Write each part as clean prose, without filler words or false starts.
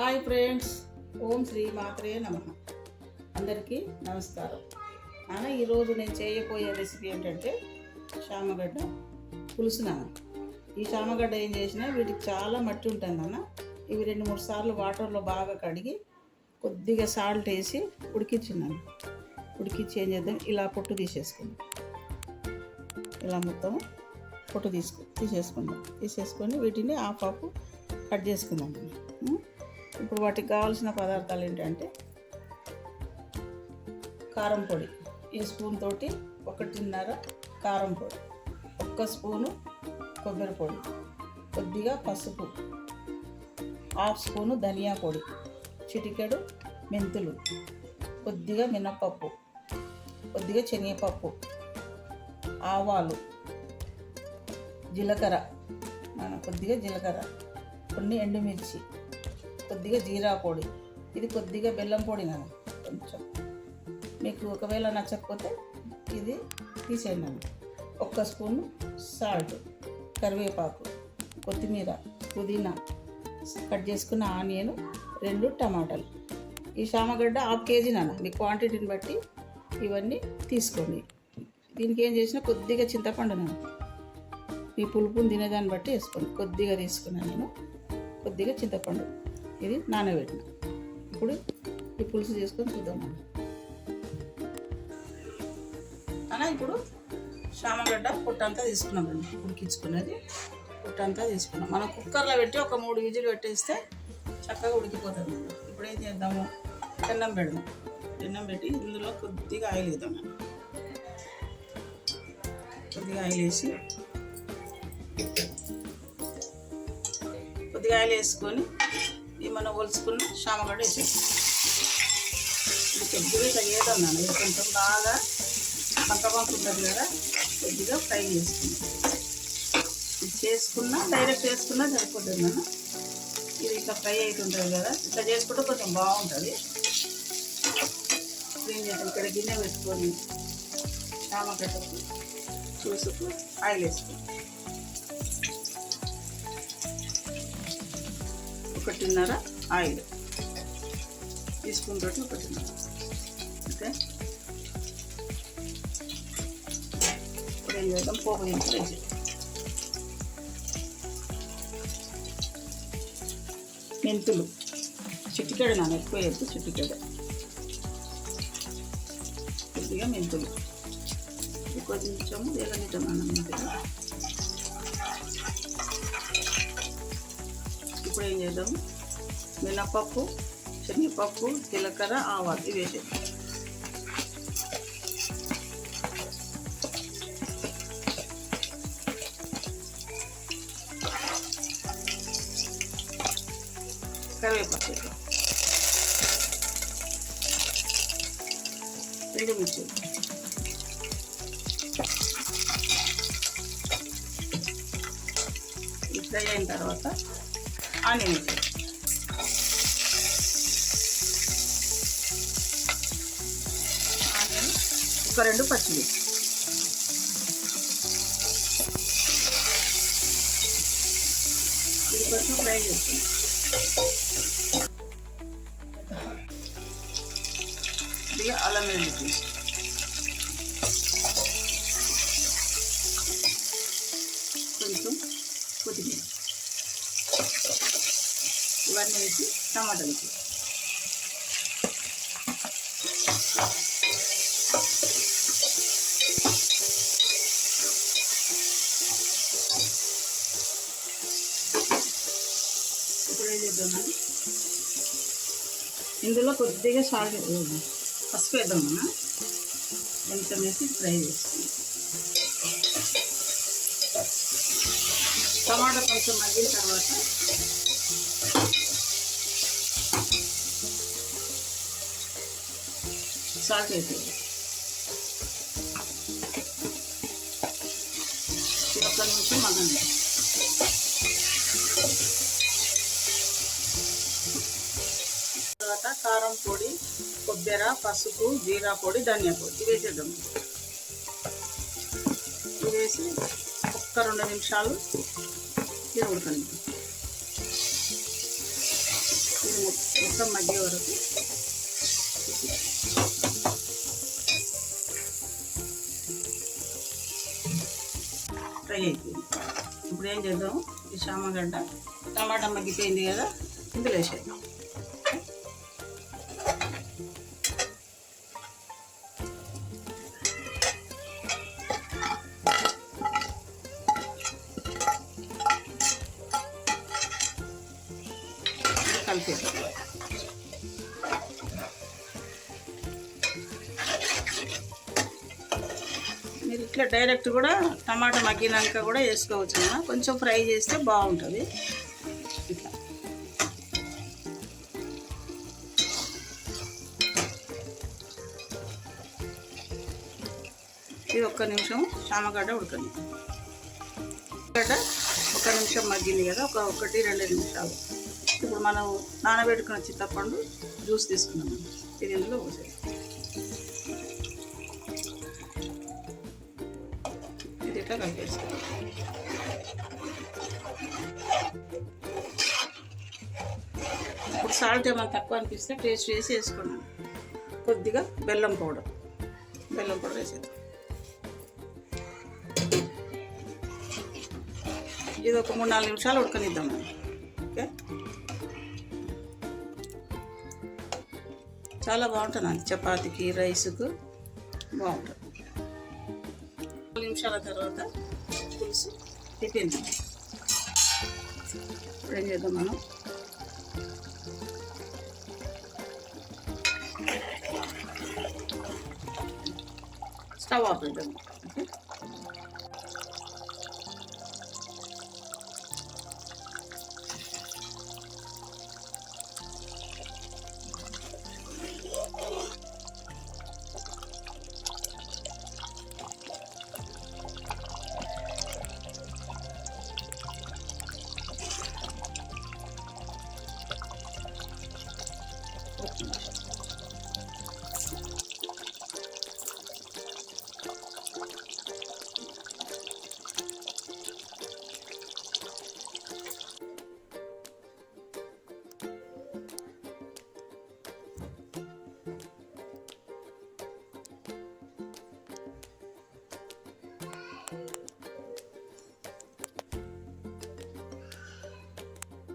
Hi friends, ఓం శ్రీ మాత్రే నమః. అందరికీ నమస్కారం. ఈరోజు నేను చేయబోయే రెసిపీ ఏంటంటే చామగడ్డ పులుసు. ఈ చామగడ్డ ఏం చేసినా వీటికి చాలా మట్టి ఉంటుంది ఇవి 2-3 సార్లు వాటర్లో బాగా కడిగి కొద్దిగా సాల్ట్ వేసి ఉడికించున్నాను. ఉడికించి ఏం చేద్దాం, ఇలా పొట్టు తీసేసుకుందాం. ఇలా మొత్తం పొట్టు తీసేసుకొని వీటిని హాఫ్ కట్ చేసుకుందాం. ఇప్పుడు వాటికి కావాల్సిన పదార్థాలు ఏంటంటే కారం పొడి, ఈ స్పూన్ తోటి 1.5 కారం పొడి, 1 స్పూను కొబ్బరి పొడి, కొద్దిగా పసుపు, హాఫ్ స్పూను ధనియా పొడి, చిటికెడు మెంతులు, కొద్దిగా మినప్పప్పు, కొద్దిగా శనగపప్పు, ఆవాలు, జీలకర్ర, కొద్దిగా జీలకర్ర, కొన్ని ఎండుమిర్చి, కొద్దిగా జీరా పొడి, ఇది కొద్దిగా బెల్లం పొడి. కొంచెం మీకు ఒకవేళ నచ్చకపోతే ఇది తీసేయండి. 1 స్పూను సాల్ట్, కరివేపాకు, కొత్తిమీర, పుదీనా, కట్ చేసుకున్న ఆనియన్, 2 టమాటాలు. ఈ చామగడ్డ 1/2 కేజీ మీ క్వాంటిటీని బట్టి ఇవన్నీ తీసుకోండి. దీనికి ఏం చేసినా కొద్దిగా చింతపండు ఈ పులుపుని తినేదాన్ని బట్టి వేసుకోండి. కొద్దిగా తీసుకున్నాను నేను, కొద్దిగా చింతపండు, ఇది నానబెట్టిన. ఇప్పుడు ఈ పులుసు చేసుకొని చూద్దాం. ఇప్పుడు చామగడ్డ పొట్టంతా తీసుకున్నామండి, ఉడికించుకున్నది పొట్టంతా తీసుకున్నాం. మనం కుక్కర్లో పెట్టి ఒక 3 విజిల్ పెట్టేస్తే చక్కగా ఉడికిపోతుంది. ఇప్పుడు ఏం చేద్దాము, పెన్నం పెడదాం. పెన్నం పెట్టి ఇందులో కొద్దిగా ఆయిల్ వేద్దాం. కొద్దిగా ఆయిల్ వేసి వేసుకొని ఈ మనం ఒలుచుకున్న చామగడ్డ వేసేసి కొద్దిగా ఇట్లా వేద్దాం. ఇది కొంచెం బాగా బంక ఉంటుంది కదా, కొద్దిగా ఫ్రై చేసుకున్నా డైరెక్ట్ వేసుకున్నా సరిపోతుంది. ఇది ఇట్లా ఫ్రై అవుతుంటుంది కదా, ఇట్లా చేసుకుంటే కొంచెం బాగుంటుంది. ఏం చేద్దాం, ఇక్కడ గిన్నె పెట్టుకొని చామగడ్డకు చూసుకు ఆయిల్ వేసుకుంటాం. 1.5 ఆయిల్ తీసుకుంటే 1.5. ఓకే, ఇప్పుడు ఏం చేద్దాం, పోపు వేసి మెంతులు చిటికెడు ఎక్కువ వేసి చిటికెడు, కొద్దిగా మెంతులు, కొంచెము వేగనిద్దాం మెంతులు. ఇప్పుడు ఏం చేద్దాము, మినపప్పు, శనగపప్పు, జీలకర్ర, ఆవాలు ఇవి వేసేద్దాం. కరివేపాకు, ఎండుమిర్చి, ఫ్రై అయిన తర్వాత ఆనియన్ వేసేది. ఆనియన్, ఒక 2 పచ్చిమిర్చి, ఇది కొంచెం ఫ్రై చేస్తుంది. ఇది అల్లం వెల్లుల్లి పేస్ట్, కొంచెం కొత్తిమీర, ఇవన్నీ వేసి టమాటాలు వేసి ఇప్పుడు ఏం చేద్దాం, ఇందులో కొద్దిగా సాల్ట్ పసుపు వేద్దాం. కొంచెం వేసి ఫ్రై చేస్తాం. టమాటా కొంచెం మగ్గిన తర్వాత సాల్ట్ వేసేది. ఒక్క నిమిషం మగ్గండి. తర్వాత కారం పొడి, కొబ్బరి, పసుపు, జీరా పొడి, ధనియా పొడి ఇవి వేసేద్దాం. ఇవి వేసి ఒక్క 2 నిమిషాలు ఇది ఉడకండి. మొత్తం మగ్గే వరకు ఫ్రై అయిపోయింది. ఇప్పుడు ఏం చేద్దాం, ఈ చామగడ్డ టమాటా మగ్గిపోయింది కదా, ఇందులో వేసేద్దాం. కలిపేద్దాం. మీరు ఇట్లా డైరెక్ట్ కూడా టమాటా మగ్గినాక కూడా వేసుకోవచ్చు, కొంచెం ఫ్రై చేస్తే బాగుంటుంది. ఇట్లా ఇది ఒక్క నిమిషం చామగడ్డ ఉడకండి. గడ్డ ఒక నిమిషం మగ్గింది కదా, 1-2 నిమిషాలు. ఇప్పుడు మనం నానబెట్టుకున్న చింతపండు జ్యూస్ తీసుకున్నాము, ఇది ఇందులో పోసేది. ఇది ఇట్లా కలిపేస్తాం. ఇప్పుడు సాల్ట్ ఏమైనా తక్కువ అనిపిస్తే టేస్ట్ చేసి వేసుకున్నాను. కొద్దిగా బెల్లం పౌడర్ వేసేది. ఇది ఒక 3-4 నిమిషాలు ఉడకనిద్దాం మనం. ఓకే, చాలా బాగుంటుంది అండి, చపాతీకి రైస్కు బాగుంటుంది. 4 నిమిషాల తర్వాత పులుసు తిప్పింది. ఇప్పుడు ఏం చేద్దాం, మనం స్టవ్ ఆఫ్ చేద్దాం. ఓకే,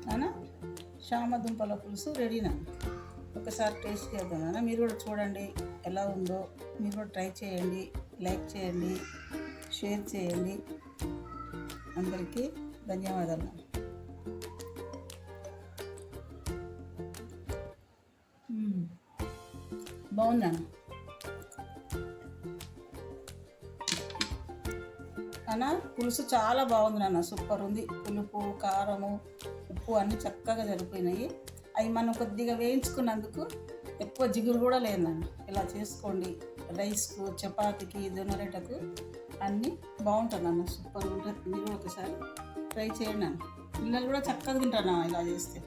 నాన్న చామ దుంపల పులుసు రెడీనా. ఒకసారి టేస్ట్ చేద్దాం నాన్న, మీరు కూడా చూడండి ఎలా ఉందో. మీరు కూడా ట్రై చేయండి, లైక్ చేయండి, షేర్ చేయండి. అందరికీ ధన్యవాదాలు. బాగుందా నాన్న? పులుసు చాలా బాగుంది నాన్న, సూపర్ ఉంది. పులుపు, కారము, ఉప్పు అన్నీ చక్కగా సరిపోయినాయి. అవి మనం కొద్దిగా వేయించుకున్నందుకు ఎక్కువ జిగురు కూడా లేదు నాన్న. ఇలా చేసుకోండి, రైస్కు, చపాతీకి, జొన్నరొట్టెకు అన్నీ బాగుంటుంది అన్న, సూపర్ ఉంటుంది. మీరు ఒకసారి ట్రై చేయండి అన్న. పిల్లలు కూడా చక్కగా తింటారు ఇలా చేస్తే.